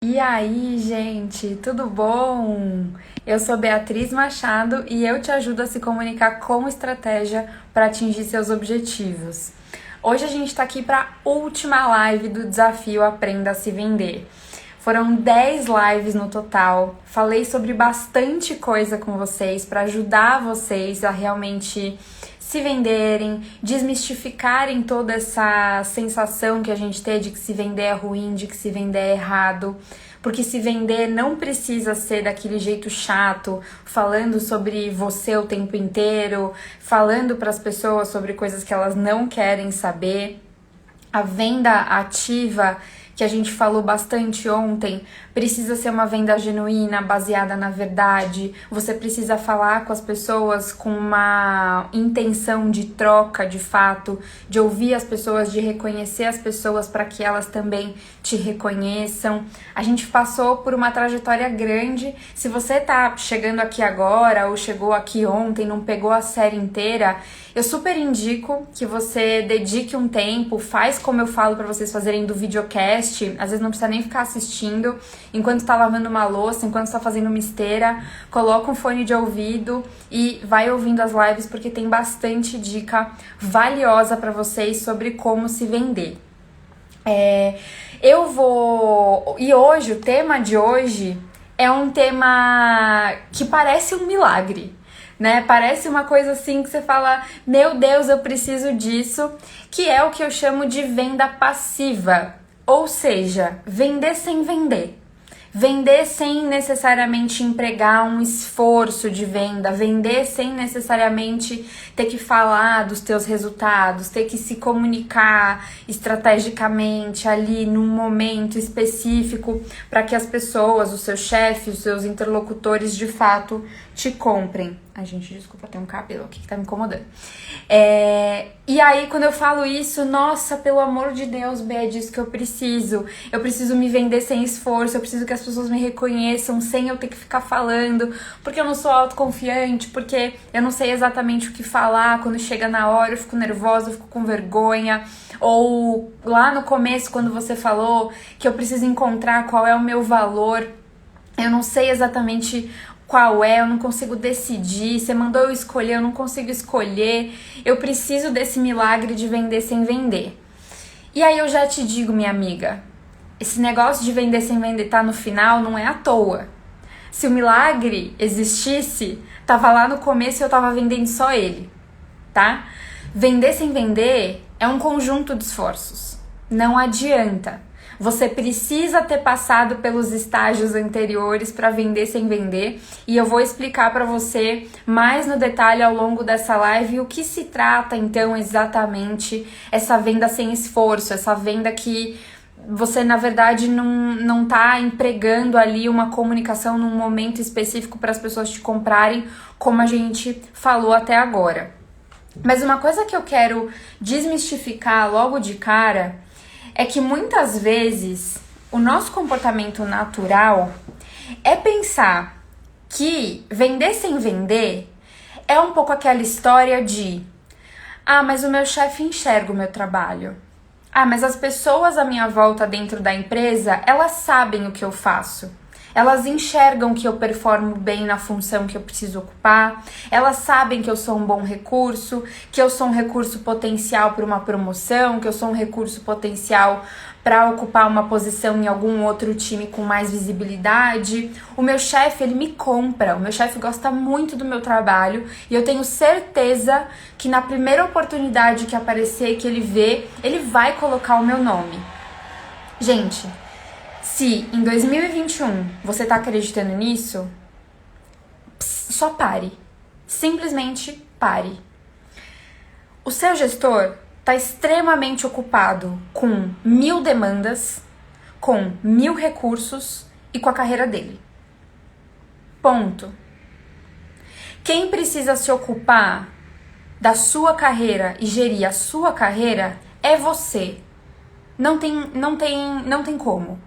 E aí, gente, tudo bom? Eu sou Beatriz Machado e eu te ajudo a se comunicar com estratégia para atingir seus objetivos. Hoje a gente está aqui para a última live do desafio Aprenda a Se Vender. Foram 10 lives no total. Falei sobre bastante coisa com vocês para ajudar vocês a realmente se venderem, desmistificarem toda essa sensação que a gente tem de que se vender é ruim, de que se vender é errado. Porque se vender não precisa ser daquele jeito chato, falando sobre você o tempo inteiro, falando para as pessoas sobre coisas que elas não querem saber. A venda ativa, que a gente falou bastante ontem, precisa ser uma venda genuína, baseada na verdade. Você precisa falar com as pessoas com uma intenção de troca, de fato, de ouvir as pessoas, de reconhecer as pessoas para que elas também te reconheçam. A gente passou por uma trajetória grande. Se você tá chegando aqui agora ou chegou aqui ontem, não pegou a série inteira, eu super indico que você dedique um tempo, faz como eu falo para vocês fazerem do videocast. Às vezes não precisa nem ficar assistindo, enquanto está lavando uma louça, enquanto está fazendo uma esteira, coloca um fone de ouvido e vai ouvindo as lives, porque tem bastante dica valiosa para vocês sobre como se vender. E hoje, o tema de hoje é um tema que parece um milagre, né? Parece uma coisa assim que você fala, meu Deus, eu preciso disso, que é o que eu chamo de venda passiva. Ou seja, vender sem vender. Vender sem necessariamente empregar um esforço de venda, vender sem necessariamente ter que falar dos teus resultados, ter que se comunicar estrategicamente ali num momento específico para que as pessoas, os seus chefes, os seus interlocutores de fato te comprem. Ai, gente, desculpa, tem um cabelo aqui que tá me incomodando. E aí, quando eu falo isso, nossa, pelo amor de Deus, Bé, é disso que eu preciso. Eu preciso me vender sem esforço, eu preciso que as pessoas me reconheçam sem eu ter que ficar falando, porque eu não sou autoconfiante, porque eu não sei exatamente o que falar. Quando chega na hora, eu fico nervosa, eu fico com vergonha. Ou lá no começo, quando você falou que eu preciso encontrar qual é o meu valor, eu não sei exatamente qual é, eu não consigo decidir, você mandou eu escolher, eu não consigo escolher, eu preciso desse milagre de vender sem vender. E aí eu já te digo, minha amiga, esse negócio de vender sem vender tá no final não é à toa. Se o milagre existisse, tava lá no começo e eu tava vendendo só ele, tá? Vender sem vender é um conjunto de esforços, não adianta. Você precisa ter passado pelos estágios anteriores para vender sem vender, e eu vou explicar para você mais no detalhe ao longo dessa live o que se trata então exatamente essa venda sem esforço, essa venda que você na verdade não tá empregando ali uma comunicação num momento específico para as pessoas te comprarem, como a gente falou até agora. Mas uma coisa que eu quero desmistificar logo de cara é que muitas vezes o nosso comportamento natural é pensar que vender sem vender é um pouco aquela história de mas o meu chefe enxerga o meu trabalho. Mas as pessoas à minha volta dentro da empresa, elas sabem o que eu faço. Elas enxergam que eu performo bem na função que eu preciso ocupar, elas sabem que eu sou um bom recurso, que eu sou um recurso potencial para uma promoção, que eu sou um recurso potencial para ocupar uma posição em algum outro time com mais visibilidade. O meu chefe, ele me compra, o meu chefe gosta muito do meu trabalho e eu tenho certeza que na primeira oportunidade que aparecer, que ele vê, ele vai colocar o meu nome. Gente, se em 2021 você tá acreditando nisso, só pare. Simplesmente pare. O seu gestor tá extremamente ocupado com 1000 demandas, com 1000 recursos e com a carreira dele. Ponto. Quem precisa se ocupar da sua carreira e gerir a sua carreira é você. Não tem como.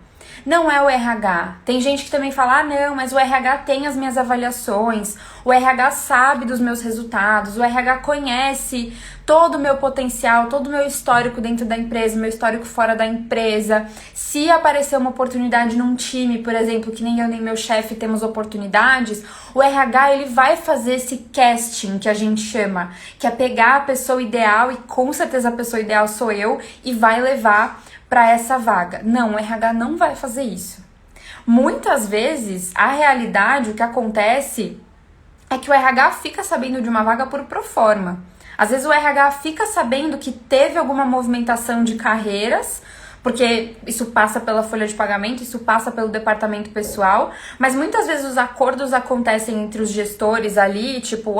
não é o RH. Tem gente que também fala, não, mas o RH tem as minhas avaliações, o RH sabe dos meus resultados, o RH conhece todo o meu potencial, todo o meu histórico dentro da empresa, meu histórico fora da empresa. Se aparecer uma oportunidade num time, por exemplo, que nem eu nem meu chefe temos oportunidades, o RH ele vai fazer esse casting que a gente chama, que é pegar a pessoa ideal, e com certeza a pessoa ideal sou eu, e vai levar para essa vaga. Não, o RH não vai fazer isso. Muitas vezes, a realidade, o que acontece é que o RH fica sabendo de uma vaga por proforma. Às vezes o RH fica sabendo que teve alguma movimentação de carreiras, porque isso passa pela folha de pagamento, isso passa pelo departamento pessoal, mas muitas vezes os acordos acontecem entre os gestores ali, tipo,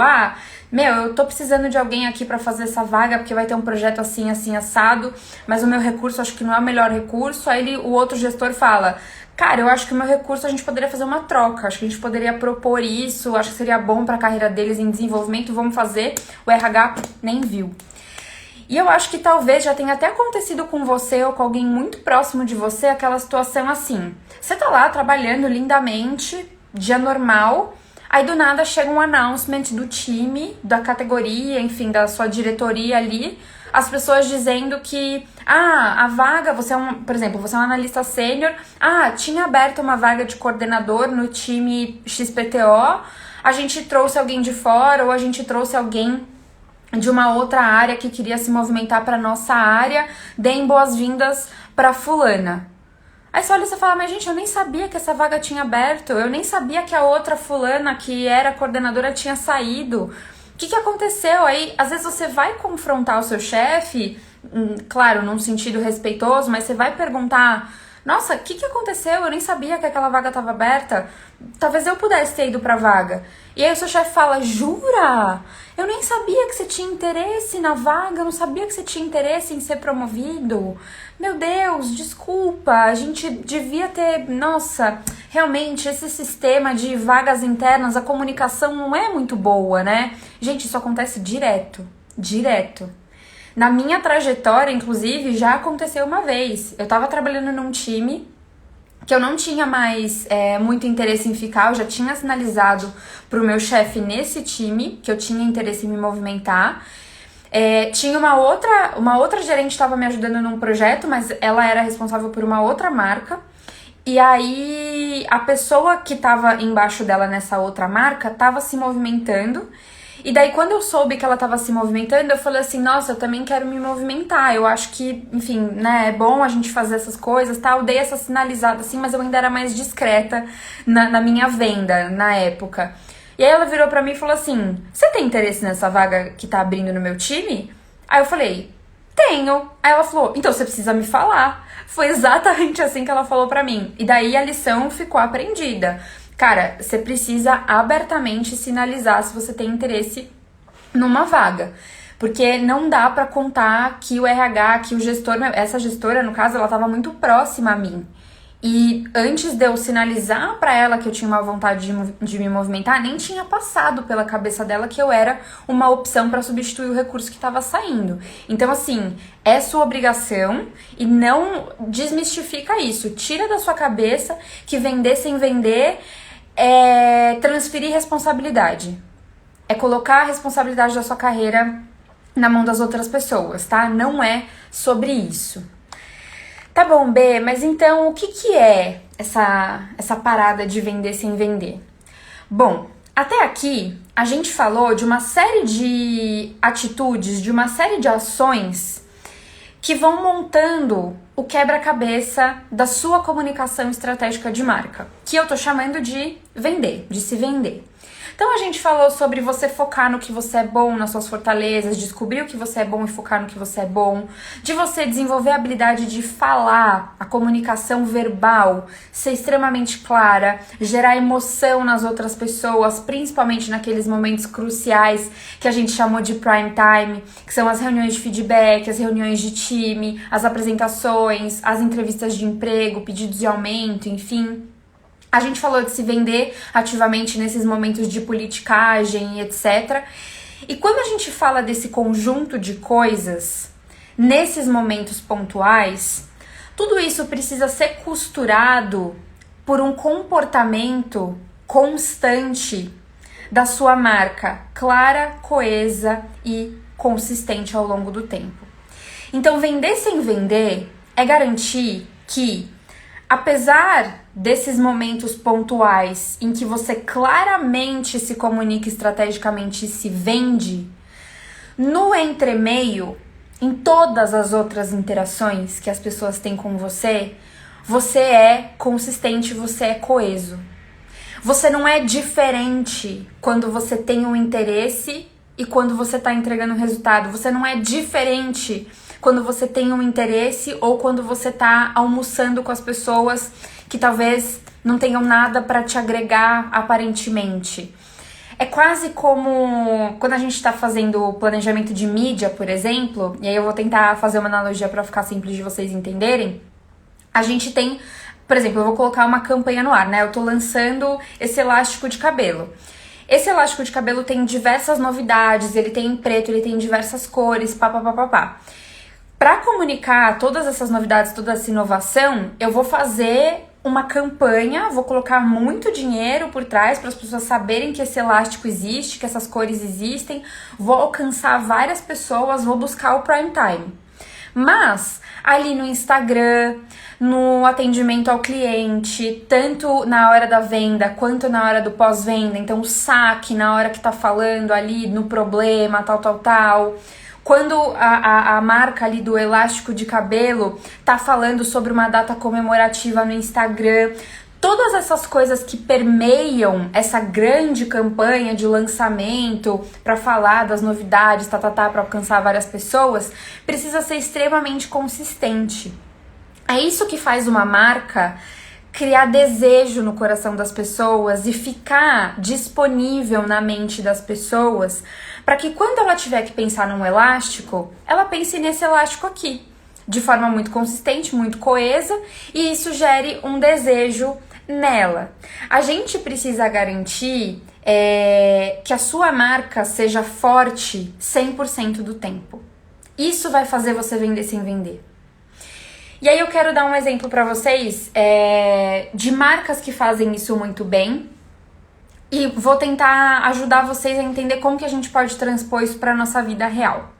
eu tô precisando de alguém aqui pra fazer essa vaga, porque vai ter um projeto assim, assim, assado, mas o meu recurso acho que não é o melhor recurso. Aí o outro gestor fala, cara, eu acho que o meu recurso a gente poderia fazer uma troca, acho que a gente poderia propor isso, acho que seria bom pra carreira deles em desenvolvimento, vamos fazer. O RH nem viu. E eu acho que talvez já tenha até acontecido com você ou com alguém muito próximo de você aquela situação assim. Você tá lá trabalhando lindamente, dia normal, aí do nada chega um announcement do time, da categoria, enfim, da sua diretoria ali, as pessoas dizendo que, a vaga, por exemplo, você é um analista sênior, tinha aberto uma vaga de coordenador no time XPTO, a gente trouxe alguém de fora ou a gente trouxe alguém de uma outra área que queria se movimentar para nossa área, deem boas-vindas para fulana. Aí você olha e você fala, mas gente, eu nem sabia que essa vaga tinha aberto, eu nem sabia que a outra fulana que era coordenadora tinha saído. O que aconteceu? Aí, às vezes você vai confrontar o seu chefe, claro, num sentido respeitoso, mas você vai perguntar, nossa, o que aconteceu? Eu nem sabia que aquela vaga estava aberta. Talvez eu pudesse ter ido pra vaga. E aí o seu chefe fala, jura? Eu nem sabia que você tinha interesse na vaga, eu não sabia que você tinha interesse em ser promovido. Meu Deus, desculpa, a gente devia ter... Nossa, realmente, esse sistema de vagas internas, a comunicação não é muito boa, né? Gente, isso acontece direto. Na minha trajetória, inclusive, já aconteceu uma vez. Eu tava trabalhando num time que eu não tinha mais muito interesse em ficar, eu já tinha sinalizado pro meu chefe nesse time que eu tinha interesse em me movimentar. Tinha uma outra gerente que estava me ajudando num projeto, mas ela era responsável por uma outra marca. E aí a pessoa que estava embaixo dela nessa outra marca estava se movimentando. E daí, quando eu soube que ela tava se movimentando, eu falei assim, nossa, eu também quero me movimentar. Eu acho que, enfim, né, é bom a gente fazer essas coisas, tá? Eu dei essa sinalizada assim, mas eu ainda era mais discreta na minha venda, na época. E aí ela virou pra mim e falou assim, você tem interesse nessa vaga que tá abrindo no meu time? Aí eu falei, tenho. Aí ela falou, então você precisa me falar. Foi exatamente assim que ela falou pra mim. E daí a lição ficou aprendida. Cara, você precisa abertamente sinalizar se você tem interesse numa vaga. Porque não dá pra contar que o RH, que o gestor, essa gestora, no caso, ela tava muito próxima a mim. E antes de eu sinalizar pra ela que eu tinha uma vontade de me movimentar, nem tinha passado pela cabeça dela que eu era uma opção pra substituir o recurso que tava saindo. Então, assim, é sua obrigação e não desmistifica isso. Tira da sua cabeça que vender sem vender é transferir responsabilidade. É colocar a responsabilidade da sua carreira na mão das outras pessoas, tá? Não é sobre isso. Tá bom, B, mas então o que é essa parada de vender sem vender? Bom, até aqui a gente falou de uma série de atitudes, de uma série de ações que vão montando o quebra-cabeça da sua comunicação estratégica de marca, que eu tô chamando de vender, de se vender. Então a gente falou sobre você focar no que você é bom, nas suas fortalezas, descobrir o que você é bom e focar no que você é bom, de você desenvolver a habilidade de falar, a comunicação verbal, ser extremamente clara, gerar emoção nas outras pessoas, principalmente naqueles momentos cruciais que a gente chamou de prime time, que são as reuniões de feedback, as reuniões de time, as apresentações, as entrevistas de emprego, pedidos de aumento, enfim. A gente falou de se vender ativamente nesses momentos de politicagem, etc. E quando a gente fala desse conjunto de coisas, nesses momentos pontuais, Tudo isso precisa ser costurado por um comportamento constante da sua marca, clara, coesa e consistente ao longo do tempo. Então, vender sem vender é garantir que, apesar desses momentos pontuais em que você claramente se comunica estrategicamente e se vende, no entremeio, em todas as outras interações que as pessoas têm com você, você é consistente, você é coeso. Você não é diferente quando você tem um interesse e quando você está entregando resultado. Você não é diferente quando você tem um interesse ou quando você está almoçando com as pessoas que talvez não tenham nada para te agregar aparentemente. É quase como quando a gente está fazendo planejamento de mídia, por exemplo, e aí eu vou tentar fazer uma analogia para ficar simples de vocês entenderem. A gente tem, por exemplo, eu vou colocar uma campanha no ar, né? Eu tô lançando esse elástico de cabelo. Esse elástico de cabelo tem diversas novidades, ele tem em preto, ele tem diversas cores, papapá. Para comunicar todas essas novidades, toda essa inovação, eu vou fazer uma campanha, vou colocar muito dinheiro por trás para as pessoas saberem que esse elástico existe, que essas cores existem, vou alcançar várias pessoas, vou buscar o prime time. Mas ali no Instagram, no atendimento ao cliente, tanto na hora da venda quanto na hora do pós-venda, então o saque na hora que tá falando ali no problema, tal. Quando a marca ali do elástico de cabelo tá falando sobre uma data comemorativa no Instagram, todas essas coisas que permeiam essa grande campanha de lançamento para falar das novidades, para alcançar várias pessoas, precisa ser extremamente consistente. É isso que faz uma marca criar desejo no coração das pessoas e ficar disponível na mente das pessoas para que quando ela tiver que pensar num elástico, ela pense nesse elástico aqui, de forma muito consistente, muito coesa, e isso gere um desejo nela. A gente precisa garantir que a sua marca seja forte 100% do tempo. Isso vai fazer você vender sem vender. E aí eu quero dar um exemplo para vocês de marcas que fazem isso muito bem e vou tentar ajudar vocês a entender como que a gente pode transpor isso para nossa vida real.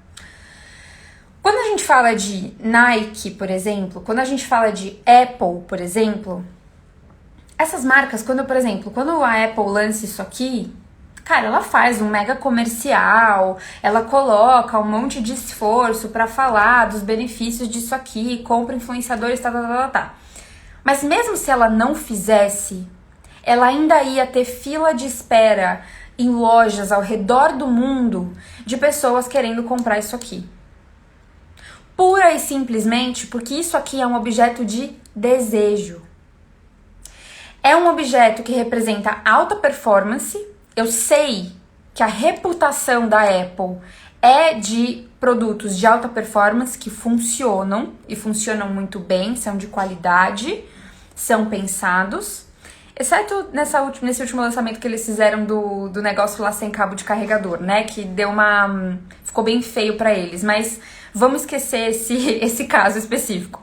Quando a gente fala de Nike, por exemplo, quando a gente fala de Apple, por exemplo, essas marcas, quando a Apple lança isso aqui, cara, ela faz um mega comercial, ela coloca um monte de esforço pra falar dos benefícios disso aqui, compra influenciadores, tá. Mas mesmo se ela não fizesse, ela ainda ia ter fila de espera em lojas ao redor do mundo de pessoas querendo comprar isso aqui. Pura e simplesmente porque isso aqui é um objeto de desejo. É um objeto que representa alta performance. Eu sei que a reputação da Apple é de produtos de alta performance que funcionam e funcionam muito bem, são de qualidade, são pensados, exceto nesse último lançamento que eles fizeram do negócio lá sem cabo de carregador, né? Que ficou bem feio pra eles, mas vamos esquecer esse caso específico.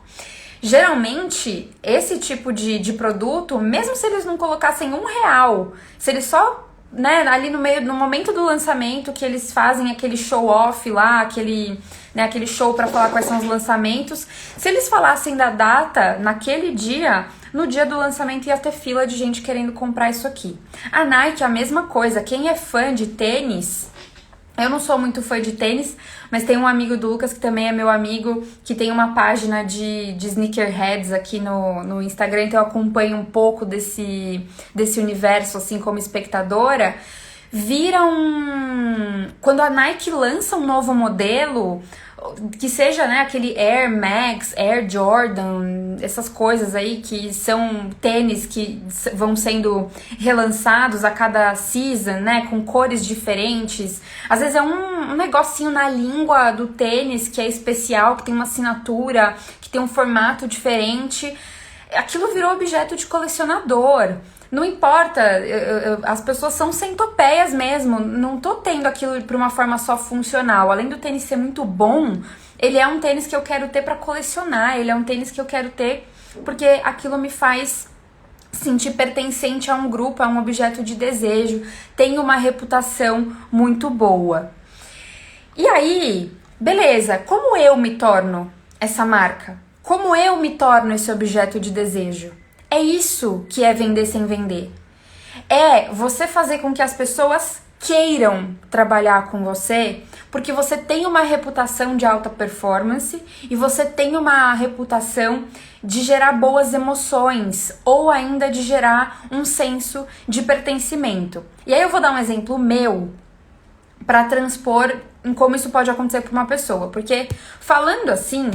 Geralmente, esse tipo de produto, mesmo se eles não colocassem R$1, se eles só, né, ali no momento do lançamento que eles fazem aquele show off lá, aquele show para falar quais são os lançamentos, se eles falassem da data naquele dia, no dia do lançamento ia ter fila de gente querendo comprar isso aqui. A Nike, a mesma coisa. Quem é fã de tênis, eu não sou muito fã de tênis, mas tem um amigo do Lucas, que também é meu amigo, que tem uma página de sneakerheads aqui no Instagram, então eu acompanho um pouco desse universo, assim, como espectadora. Quando a Nike lança um novo modelo, que seja, né, aquele Air Max, Air Jordan, essas coisas aí que são tênis que vão sendo relançados a cada season, né, com cores diferentes. Às vezes é um negocinho na língua do tênis que é especial, que tem uma assinatura, que tem um formato diferente. Aquilo virou objeto de colecionador. Não importa, as pessoas são centopeias mesmo, não tô tendo aquilo para uma forma só funcional. Além do tênis ser muito bom, Ele é um tênis que eu quero ter pra colecionar, ele é um tênis que eu quero ter porque aquilo me faz sentir pertencente a um grupo, a um objeto de desejo, tem uma reputação muito boa. E aí, beleza, como eu me torno essa marca? Como eu me torno esse objeto de desejo? É isso que é vender sem vender. É você fazer com que as pessoas queiram trabalhar com você, porque você tem uma reputação de alta performance e você tem uma reputação de gerar boas emoções ou ainda de gerar um senso de pertencimento. E aí eu vou dar um exemplo meu para transpor em como isso pode acontecer para uma pessoa, porque falando assim,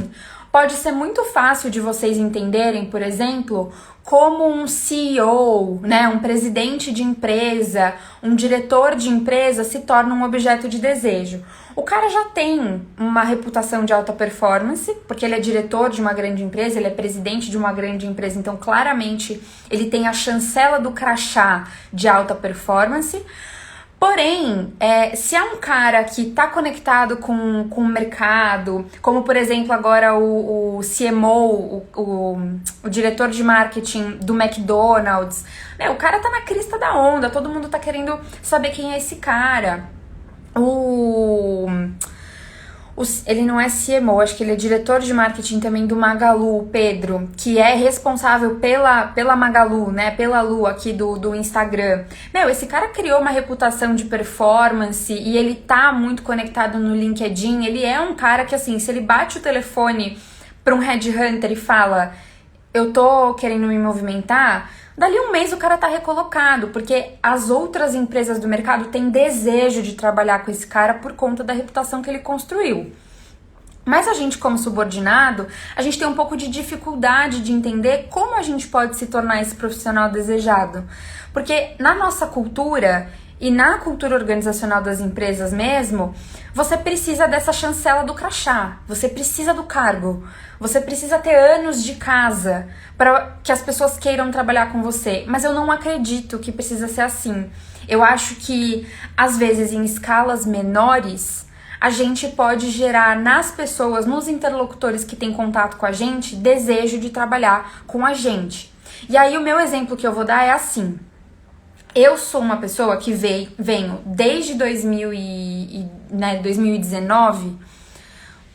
pode ser muito fácil de vocês entenderem, por exemplo, como um CEO, né, um presidente de empresa, um diretor de empresa se torna um objeto de desejo. O cara já tem uma reputação de alta performance, porque ele é diretor de uma grande empresa, ele é presidente de uma grande empresa, então claramente ele tem a chancela do crachá de alta performance. Porém, se é um cara que está conectado com o mercado, como por exemplo agora o CMO, o diretor de marketing do McDonald's, né, o cara tá na crista da onda, todo mundo tá querendo saber quem é esse cara. Ele não é CMO, acho que ele é diretor de marketing também do Magalu, o Pedro, que é responsável pela Magalu, né, pela Lu aqui do Instagram. Meu, esse cara criou uma reputação de performance e ele tá muito conectado no LinkedIn. Ele é um cara que, assim, se ele bate o telefone pra um headhunter e fala, eu tô querendo me movimentar, dali um mês o cara tá recolocado, porque as outras empresas do mercado têm desejo de trabalhar com esse cara por conta da reputação que ele construiu. Mas a gente, como subordinado, a gente tem um pouco de dificuldade de entender como a gente pode se tornar esse profissional desejado. Porque na nossa cultura e na cultura organizacional das empresas mesmo, você precisa dessa chancela do crachá, você precisa do cargo, você precisa ter anos de casa para que as pessoas queiram trabalhar com você. Mas eu não acredito que precisa ser assim. Eu acho que, às vezes, em escalas menores, a gente pode gerar nas pessoas, nos interlocutores que têm contato com a gente, desejo de trabalhar com a gente. E aí o meu exemplo que eu vou dar é assim. Eu sou uma pessoa que venho desde 2019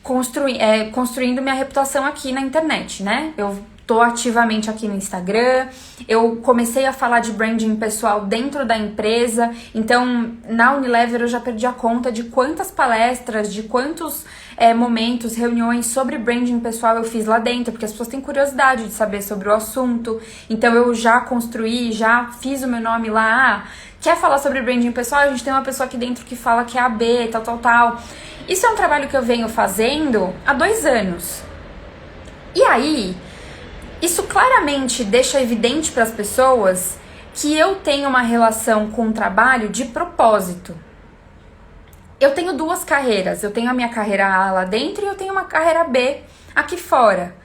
construindo minha reputação aqui na internet, né? Eu tô ativamente aqui no Instagram, eu comecei a falar de branding pessoal dentro da empresa, então na Unilever eu já perdi a conta de quantas palestras, de quantos momentos, reuniões sobre branding pessoal eu fiz lá dentro, porque as pessoas têm curiosidade de saber sobre o assunto, então eu já construí, já fiz o meu nome lá. Quer falar sobre branding pessoal? A gente tem uma pessoa aqui dentro que fala que é AB, tal. Isso é um trabalho que eu venho fazendo há 2 anos. E aí, isso claramente deixa evidente para as pessoas que eu tenho uma relação com o trabalho de propósito. Eu tenho 2 carreiras. Eu tenho a minha carreira A lá dentro e eu tenho uma carreira B aqui fora.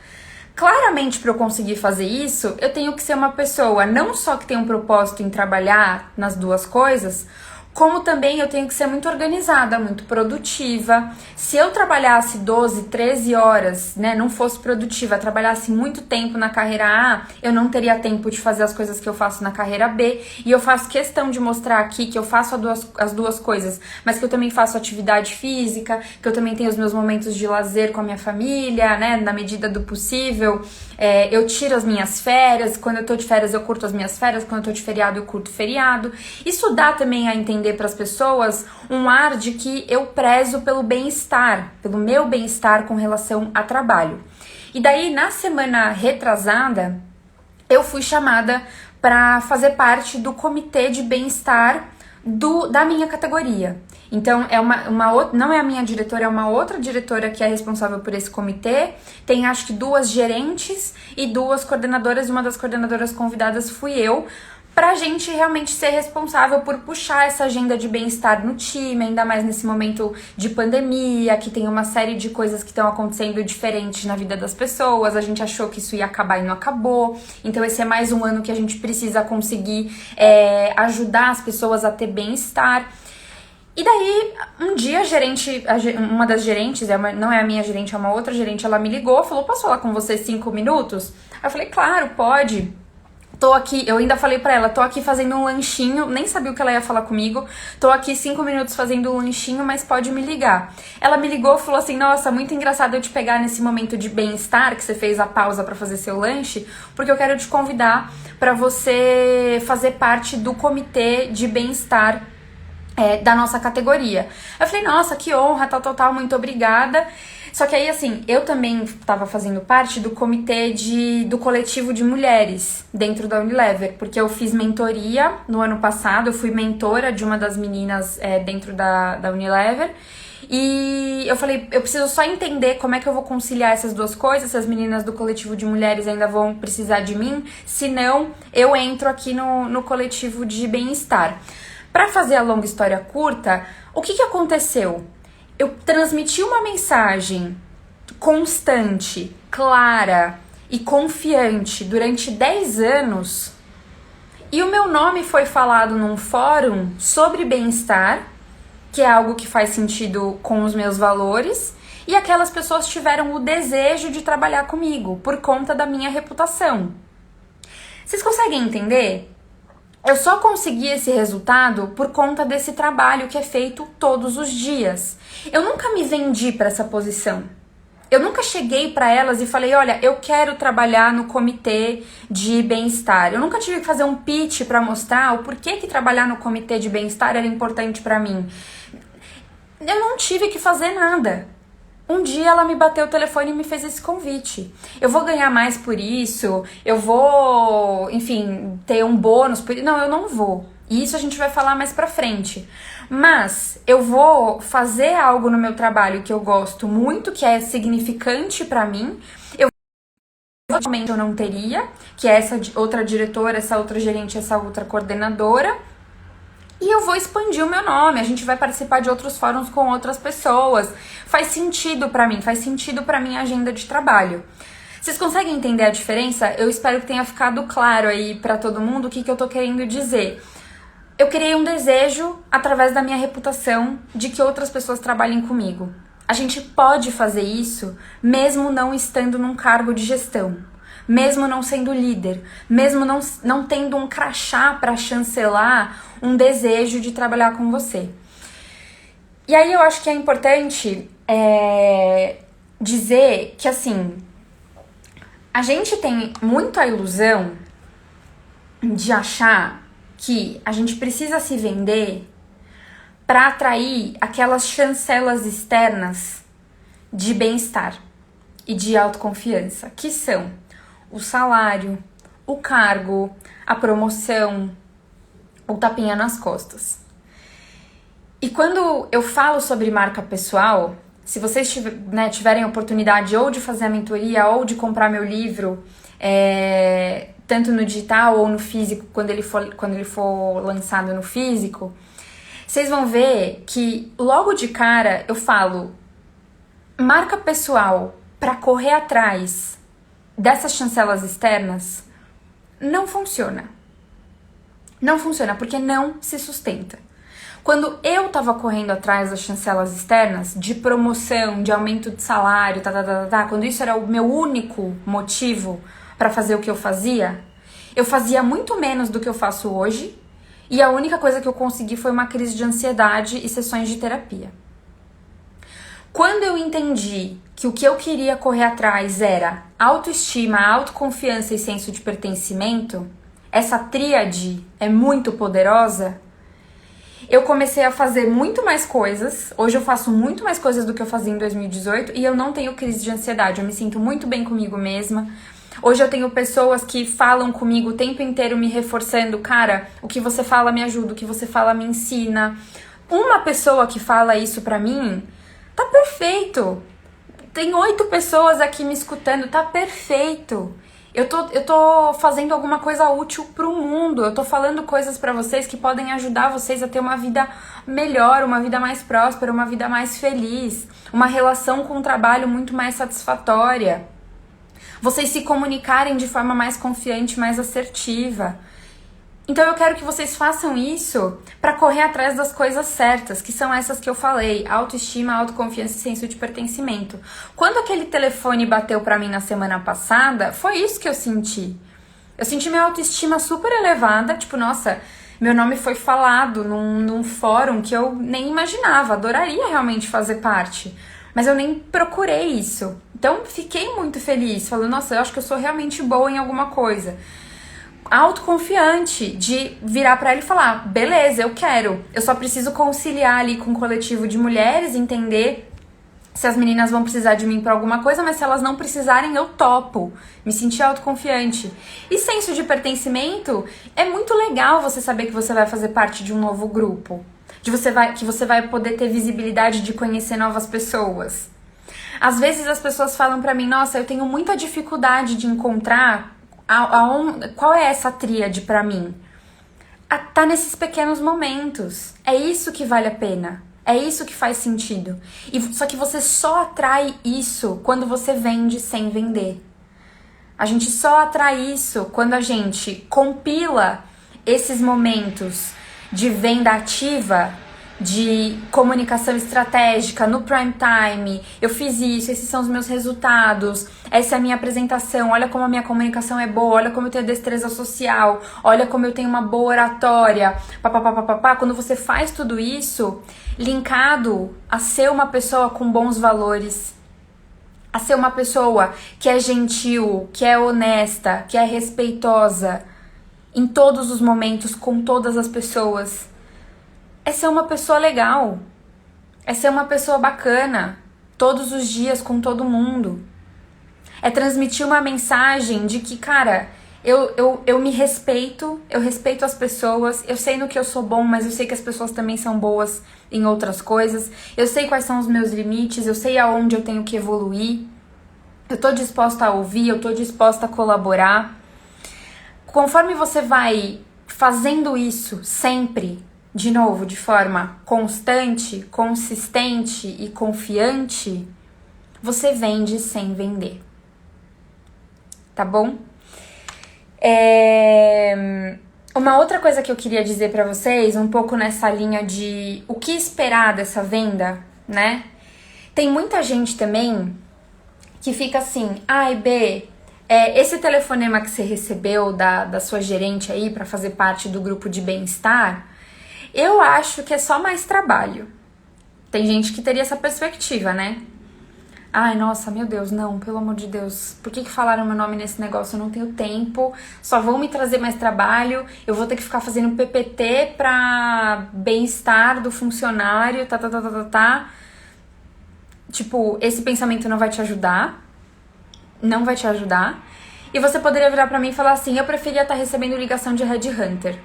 Claramente, para eu conseguir fazer isso, eu tenho que ser uma pessoa não só que tem um propósito em trabalhar nas 2 coisas, como também eu tenho que ser muito organizada, muito produtiva. Se eu trabalhasse 12, 13 horas, né, não fosse produtiva, trabalhasse muito tempo na carreira A, eu não teria tempo de fazer as coisas que eu faço na carreira B. E eu faço questão de mostrar aqui que eu faço as duas coisas, mas que eu também faço atividade física, que eu também tenho os meus momentos de lazer com a minha família, né, na medida do possível. Eu tiro as minhas férias, quando eu tô de férias eu curto as minhas férias, quando eu tô de feriado eu curto feriado. Isso dá também a entender para as pessoas um ar de que eu prezo pelo bem-estar, pelo meu bem-estar com relação a trabalho. E daí, na semana retrasada, eu fui chamada para fazer parte do comitê de bem-estar da minha categoria. Então, não é a minha diretora, é uma outra diretora que é responsável por esse comitê. Tem, acho que 2 gerentes e 2 coordenadoras. Uma das coordenadoras convidadas fui eu, pra gente realmente ser responsável por puxar essa agenda de bem-estar no time, ainda mais nesse momento de pandemia, que tem uma série de coisas que estão acontecendo diferentes na vida das pessoas. A gente achou que isso ia acabar e não acabou. Então esse é mais um ano que a gente precisa conseguir ajudar as pessoas a ter bem-estar. E daí, um dia a gerente, uma das gerentes, não é a minha gerente, é uma outra gerente, ela me ligou, falou, posso falar com você 5 minutos? Aí eu falei, claro, pode. Tô aqui, eu ainda falei pra ela, tô aqui fazendo um lanchinho, nem sabia o que ela ia falar comigo, tô aqui 5 minutos fazendo um lanchinho, mas pode me ligar. Ela me ligou e falou assim, nossa, muito engraçado eu te pegar nesse momento de bem-estar, que você fez a pausa pra fazer seu lanche, porque eu quero te convidar pra você fazer parte do comitê de bem-estar da nossa categoria. Eu falei, nossa, que honra, tal, muito obrigada. Só que aí, assim, eu também estava fazendo parte do comitê do coletivo de mulheres dentro da Unilever, porque eu fiz mentoria no ano passado, eu fui mentora de uma das meninas dentro da Unilever, e eu falei, eu preciso só entender como é que eu vou conciliar essas duas coisas, se as meninas do coletivo de mulheres ainda vão precisar de mim, se não, eu entro aqui no coletivo de bem-estar. Para fazer a longa história curta, o que aconteceu? Eu transmiti uma mensagem constante, clara e confiante durante 10 anos e o meu nome foi falado num fórum sobre bem-estar, que é algo que faz sentido com os meus valores, e aquelas pessoas tiveram o desejo de trabalhar comigo por conta da minha reputação. Vocês conseguem entender? Eu só consegui esse resultado por conta desse trabalho que é feito todos os dias. Eu nunca me vendi para essa posição. Eu nunca cheguei para elas e falei, olha, eu quero trabalhar no comitê de bem-estar. Eu nunca tive que fazer um pitch para mostrar o porquê que trabalhar no comitê de bem-estar era importante para mim. Eu não tive que fazer nada. Um dia ela me bateu o telefone e me fez esse convite. Eu vou ganhar mais por isso, eu vou, enfim, ter um bônus por isso. Não, eu não vou. E isso a gente vai falar mais pra frente. Mas eu vou fazer algo no meu trabalho que eu gosto muito, que é significante pra mim. Eu não teria, que é essa outra diretora, essa outra gerente, essa outra coordenadora. E eu vou expandir o meu nome, a gente vai participar de outros fóruns com outras pessoas. Faz sentido pra mim, faz sentido pra minha agenda de trabalho. Vocês conseguem entender a diferença? Eu espero que tenha ficado claro aí pra todo mundo o que eu tô querendo dizer. Eu criei um desejo, através da minha reputação, de que outras pessoas trabalhem comigo. A gente pode fazer isso mesmo não estando num cargo de gestão. Mesmo não sendo líder, mesmo não tendo um crachá para chancelar um desejo de trabalhar com você. E aí eu acho que é importante dizer que, assim, a gente tem muito a ilusão de achar que a gente precisa se vender para atrair aquelas chancelas externas de bem-estar e de autoconfiança, que são o salário, o cargo, a promoção, o tapinha nas costas. E quando eu falo sobre marca pessoal, se vocês tiverem a oportunidade ou de fazer a mentoria ou de comprar meu livro, tanto no digital ou no físico, quando ele for lançado no físico, vocês vão ver que logo de cara eu falo marca pessoal para correr atrás dessas chancelas externas não funciona. Não funciona porque não se sustenta. Quando eu tava correndo atrás das chancelas externas, de promoção, de aumento de salário, quando isso era o meu único motivo para fazer o que eu fazia muito menos do que eu faço hoje, e a única coisa que eu consegui foi uma crise de ansiedade e sessões de terapia. Quando eu entendi que o que eu queria correr atrás era autoestima, autoconfiança e senso de pertencimento, essa tríade é muito poderosa, eu comecei a fazer muito mais coisas. Hoje eu faço muito mais coisas do que eu fazia em 2018 e eu não tenho crise de ansiedade, eu me sinto muito bem comigo mesma. Hoje eu tenho pessoas que falam comigo o tempo inteiro me reforçando, cara, o que você fala me ajuda, o que você fala me ensina. Uma pessoa que fala isso pra mim, tá perfeito. Tem 8 pessoas aqui me escutando, tá perfeito. Eu tô fazendo alguma coisa útil pro mundo. Eu tô falando coisas pra vocês que podem ajudar vocês a ter uma vida melhor, uma vida mais próspera, uma vida mais feliz, uma relação com o trabalho muito mais satisfatória. Vocês se comunicarem de forma mais confiante, mais assertiva. Então eu quero que vocês façam isso para correr atrás das coisas certas, que são essas que eu falei: autoestima, autoconfiança e senso de pertencimento. Quando aquele telefone bateu para mim na semana passada, foi isso que eu senti. Eu senti minha autoestima super elevada, tipo, nossa, meu nome foi falado num fórum que eu nem imaginava, adoraria realmente fazer parte, mas eu nem procurei isso. Então fiquei muito feliz, falando, nossa, eu acho que eu sou realmente boa em alguma coisa. Autoconfiante de virar pra ela e falar, beleza, eu quero. Eu só preciso conciliar ali com o coletivo de mulheres, entender se as meninas vão precisar de mim pra alguma coisa, mas se elas não precisarem, eu topo. Me sentir autoconfiante. E senso de pertencimento, é muito legal você saber que você vai fazer parte de um novo grupo. Que você vai poder ter visibilidade de conhecer novas pessoas. Às vezes as pessoas falam pra mim, nossa, eu tenho muita dificuldade de encontrar qual é essa tríade pra mim? Tá nesses pequenos momentos. É isso que vale a pena. É isso que faz sentido. Só que você só atrai isso quando você vende sem vender. A gente só atrai isso quando a gente compila esses momentos de venda ativa, de comunicação estratégica no prime time. Eu fiz isso, esses são os meus resultados, essa é a minha apresentação, olha como a minha comunicação é boa, olha como eu tenho destreza social, olha como eu tenho uma boa oratória, papapá. Quando você faz tudo isso, linkado a ser uma pessoa com bons valores, a ser uma pessoa que é gentil, que é honesta, que é respeitosa em todos os momentos, com todas as pessoas, é ser uma pessoa legal, é ser uma pessoa bacana, todos os dias com todo mundo. É transmitir uma mensagem de que, cara, eu me respeito, eu respeito as pessoas, eu sei no que eu sou bom, mas eu sei que as pessoas também são boas em outras coisas, eu sei quais são os meus limites, eu sei aonde eu tenho que evoluir, eu tô disposta a ouvir, eu tô disposta a colaborar. Conforme você vai fazendo isso sempre, de novo, de forma constante, consistente e confiante, você vende sem vender. Tá bom? Uma outra coisa que eu queria dizer pra vocês, um pouco nessa linha de o que esperar dessa venda, né? Tem muita gente também que fica assim, ai, B, esse telefonema que você recebeu da sua gerente aí pra fazer parte do grupo de bem-estar, eu acho que é só mais trabalho. Tem gente que teria essa perspectiva, né? Ai, nossa, meu Deus, não, pelo amor de Deus. Por que falaram meu nome nesse negócio? Eu não tenho tempo, só vão me trazer mais trabalho, eu vou ter que ficar fazendo PPT pra bem-estar do funcionário, tá. Tipo, esse pensamento não vai te ajudar. Não vai te ajudar. E você poderia virar pra mim e falar assim, eu preferia estar recebendo ligação de headhunter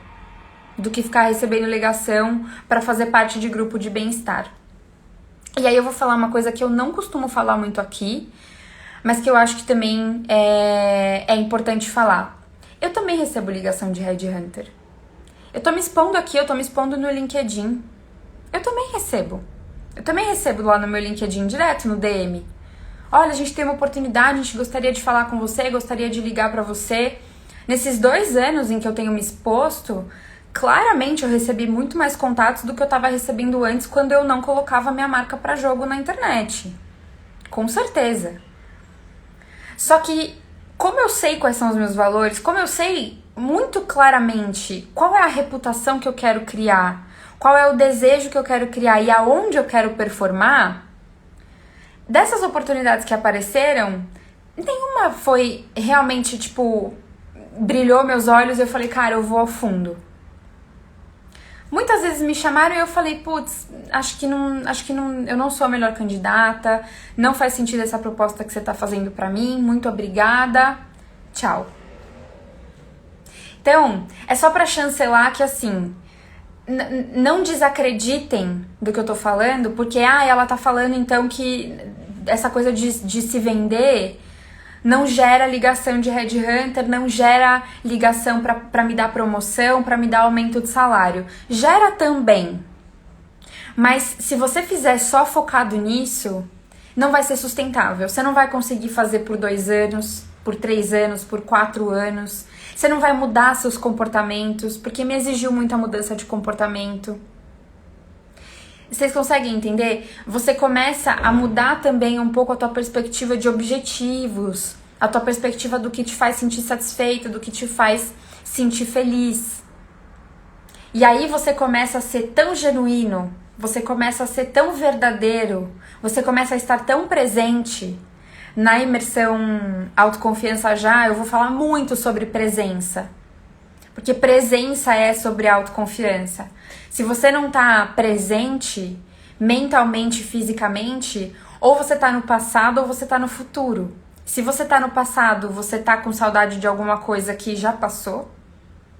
do que ficar recebendo ligação para fazer parte de grupo de bem-estar. E aí eu vou falar uma coisa que eu não costumo falar muito aqui, mas que eu acho que também é importante falar. Eu também recebo ligação de headhunter. Eu tô me expondo aqui, eu tô me expondo no LinkedIn. Eu também recebo. Eu também recebo lá no meu LinkedIn, direto no DM. Olha, a gente tem uma oportunidade, a gente gostaria de falar com você, gostaria de ligar pra você. Nesses 2 anos em que eu tenho me exposto, claramente eu recebi muito mais contatos do que eu estava recebendo antes quando eu não colocava minha marca para jogo na internet. Com certeza. Só que, como eu sei quais são os meus valores, como eu sei muito claramente qual é a reputação que eu quero criar, qual é o desejo que eu quero criar e aonde eu quero performar, dessas oportunidades que apareceram, nenhuma foi realmente, tipo, brilhou meus olhos e eu falei, cara, eu vou ao fundo. Muitas vezes me chamaram e eu falei, putz, acho que não, eu não sou a melhor candidata, não faz sentido essa proposta que você tá fazendo pra mim, muito obrigada, tchau. Então, é só pra chancelar que assim, não desacreditem do que eu tô falando, porque ela tá falando então que essa coisa de se vender não gera ligação de headhunter, não gera ligação pra me dar promoção, pra me dar aumento de salário. Gera também. Mas se você fizer só focado nisso, não vai ser sustentável. Você não vai conseguir fazer por 2 anos, por 3 anos, por 4 anos. Você não vai mudar seus comportamentos, porque me exigiu muita mudança de comportamento. Vocês conseguem entender? Você começa a mudar também um pouco a tua perspectiva de objetivos, a tua perspectiva do que te faz sentir satisfeito, do que te faz sentir feliz. E aí você começa a ser tão genuíno, você começa a ser tão verdadeiro, você começa a estar tão presente. Na imersão Autoconfiança Já, eu vou falar muito sobre presença. Porque presença é sobre autoconfiança. Se você não tá presente, mentalmente, fisicamente, ou você tá no passado ou você tá no futuro. Se você tá no passado, você tá com saudade de alguma coisa que já passou,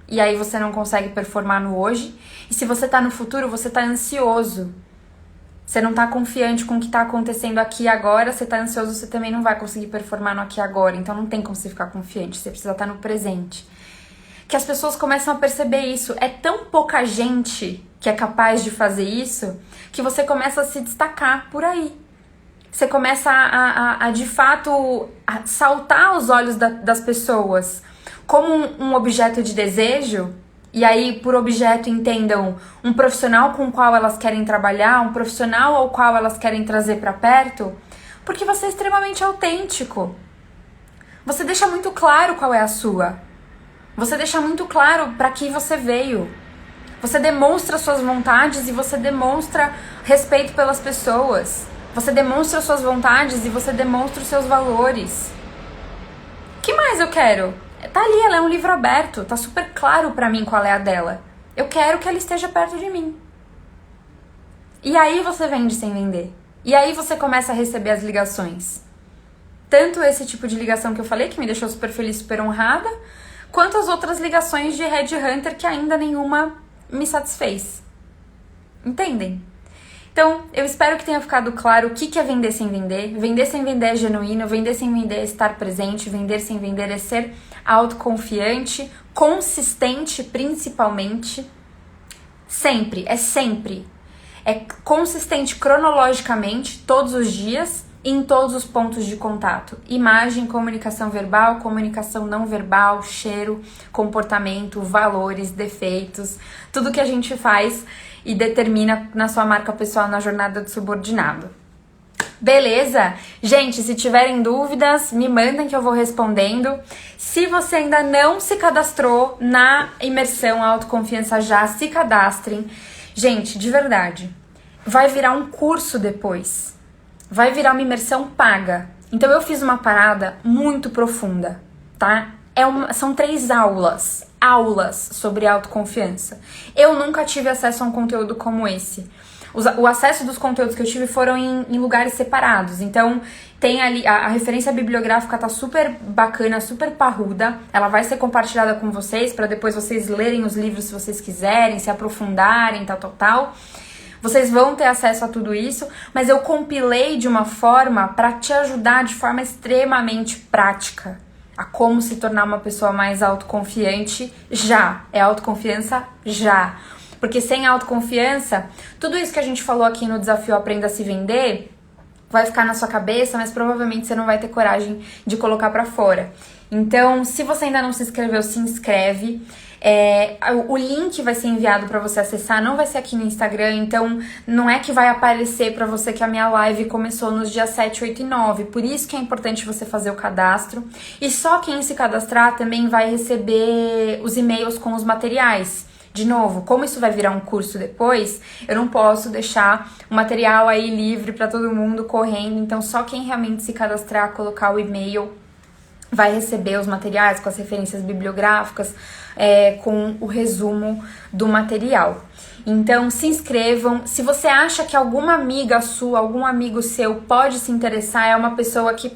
e aí você não consegue performar no hoje. E se você tá no futuro, você tá ansioso. Você não tá confiante com o que tá acontecendo aqui e agora, você tá ansioso, você também não vai conseguir performar no aqui e agora. Então não tem como você ficar confiante, você precisa estar no presente. Que as pessoas começam a perceber isso. É tão pouca gente que é capaz de fazer isso, que você começa a se destacar por aí. Você começa a de fato, a saltar aos olhos das pessoas como um objeto de desejo. E aí, por objeto, entendam um profissional com o qual elas querem trabalhar, um profissional ao qual elas querem trazer pra perto, porque você é extremamente autêntico. Você deixa muito claro qual é a sua. Você deixa muito claro pra que você veio. Você demonstra suas vontades e você demonstra respeito pelas pessoas. Você demonstra suas vontades e você demonstra os seus valores. O que mais eu quero? Tá ali, ela é um livro aberto, tá super claro pra mim qual é a dela. Eu quero que ela esteja perto de mim. E aí você vende sem vender. E aí você começa a receber as ligações. Tanto esse tipo de ligação que eu falei, que me deixou super feliz, super honrada, quanto as outras ligações de headhunter que ainda nenhuma me satisfez. Entendem? Então, eu espero que tenha ficado claro o que é vender sem vender. Vender sem vender é genuíno, vender sem vender é estar presente, vender sem vender é ser autoconfiante, consistente principalmente. Sempre, é sempre. É consistente cronologicamente, todos os dias, em todos os pontos de contato. Imagem, comunicação verbal, comunicação não verbal, cheiro, comportamento, valores, defeitos, tudo que a gente faz e determina na sua marca pessoal na jornada do subordinado. Beleza? Gente, se tiverem dúvidas, me mandem que eu vou respondendo. Se você ainda não se cadastrou na imersão Autoconfiança Já, se cadastrem. Gente, de verdade, vai virar um curso depois. Vai virar uma imersão paga. Então eu fiz uma parada muito profunda, tá? São 3 aulas sobre autoconfiança. Eu nunca tive acesso a um conteúdo como esse. O acesso dos conteúdos que eu tive foram em lugares separados. Então, tem ali, a referência bibliográfica tá super bacana, super parruda. Ela vai ser compartilhada com vocês, para depois vocês lerem os livros se vocês quiserem, se aprofundarem, tal. Vocês vão ter acesso a tudo isso, mas eu compilei de uma forma para te ajudar de forma extremamente prática a como se tornar uma pessoa mais autoconfiante já. É autoconfiança já. Porque sem autoconfiança, tudo isso que a gente falou aqui no desafio Aprenda a Se Vender vai ficar na sua cabeça, mas provavelmente você não vai ter coragem de colocar pra fora. Então, se você ainda não se inscreveu, se inscreve. O link vai ser enviado para você acessar, não vai ser aqui no Instagram, então não é que vai aparecer para você que a minha live começou nos dias 7, 8 e 9, por isso que é importante você fazer o cadastro, e só quem se cadastrar também vai receber os e-mails com os materiais. De novo, como isso vai virar um curso depois, eu não posso deixar o material aí livre para todo mundo correndo, então só quem realmente se cadastrar, colocar o e-mail, vai receber os materiais com as referências bibliográficas, com o resumo do material. Então, se inscrevam. Se você acha que alguma amiga sua, algum amigo seu pode se interessar, é uma pessoa que,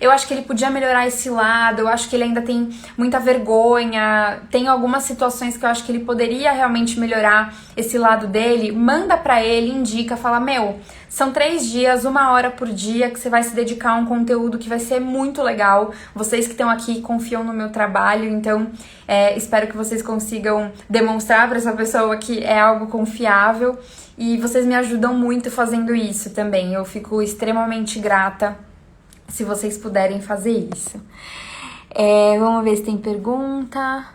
eu acho que ele podia melhorar esse lado, eu acho que ele ainda tem muita vergonha, tem algumas situações que eu acho que ele poderia realmente melhorar esse lado dele, manda pra ele, indica, fala, são 3 dias, 1 hora por dia que você vai se dedicar a um conteúdo que vai ser muito legal. Vocês que estão aqui confiam no meu trabalho, então espero que vocês consigam demonstrar para essa pessoa que é algo confiável, e vocês me ajudam muito fazendo isso também. Eu fico extremamente grata se vocês puderem fazer isso. Vamos ver se tem pergunta.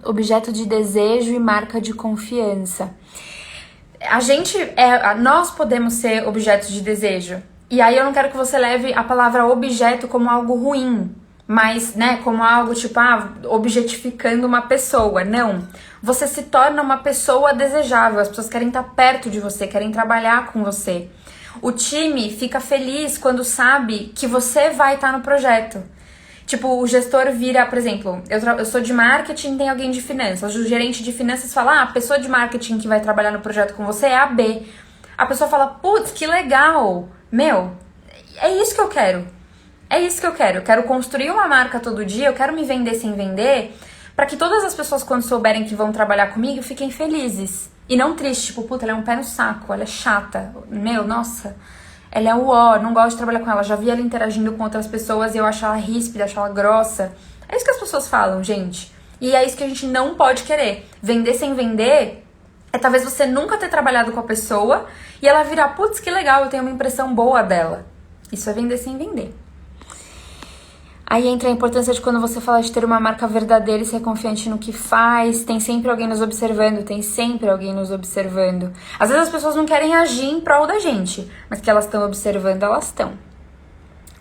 Objeto de desejo e marca de confiança. Nós podemos ser objetos de desejo. E aí eu não quero que você leve a palavra objeto como algo ruim, mas, né, como algo tipo, objetificando uma pessoa. Não. Você se torna uma pessoa desejável. As pessoas querem estar perto de você, querem trabalhar com você. O time fica feliz quando sabe que você vai estar no projeto. Tipo, o gestor vira, por exemplo, eu sou de marketing, tem alguém de finanças. O gerente de finanças fala, a pessoa de marketing que vai trabalhar no projeto com você é a B. A pessoa fala, putz, que legal. Meu, é isso que eu quero. É isso que eu quero. Eu quero construir uma marca todo dia, eu quero me vender sem vender, pra que todas as pessoas, quando souberem que vão trabalhar comigo, fiquem felizes. E não tristes, tipo, puta, ela é um pé no saco, ela é chata. Meu, nossa... Ela é não gosto de trabalhar com ela. Já vi ela interagindo com outras pessoas e eu acho ela ríspida, acho ela grossa. É isso que as pessoas falam, gente. E é isso que a gente não pode querer. Vender sem vender é talvez você nunca ter trabalhado com a pessoa e ela virar, putz, que legal, eu tenho uma impressão boa dela. Isso é vender sem vender. Aí entra a importância de quando você fala de ter uma marca verdadeira e ser confiante no que faz. Tem sempre alguém nos observando, tem sempre alguém nos observando. Às vezes as pessoas não querem agir em prol da gente, mas que elas estão observando, elas estão.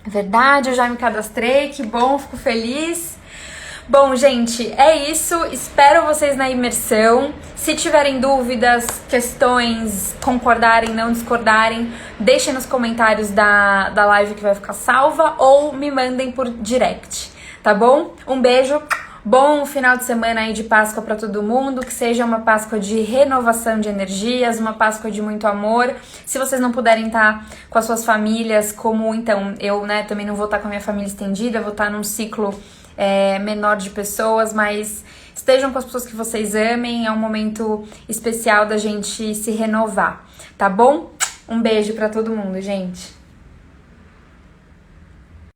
É verdade, eu já me cadastrei, que bom, fico feliz. Bom, gente, é isso. Espero vocês na imersão. Se tiverem dúvidas, questões, concordarem, não discordarem, deixem nos comentários da live que vai ficar salva ou me mandem por direct, tá bom? Um beijo, bom final de semana aí de Páscoa pra todo mundo, que seja uma Páscoa de renovação de energias, uma Páscoa de muito amor. Se vocês não puderem estar com as suas famílias, como então eu, né, também não vou estar com a minha família estendida, vou estar num ciclo menor de pessoas, mas estejam com as pessoas que vocês amem, é um momento especial da gente se renovar, tá bom? Um beijo pra todo mundo, gente!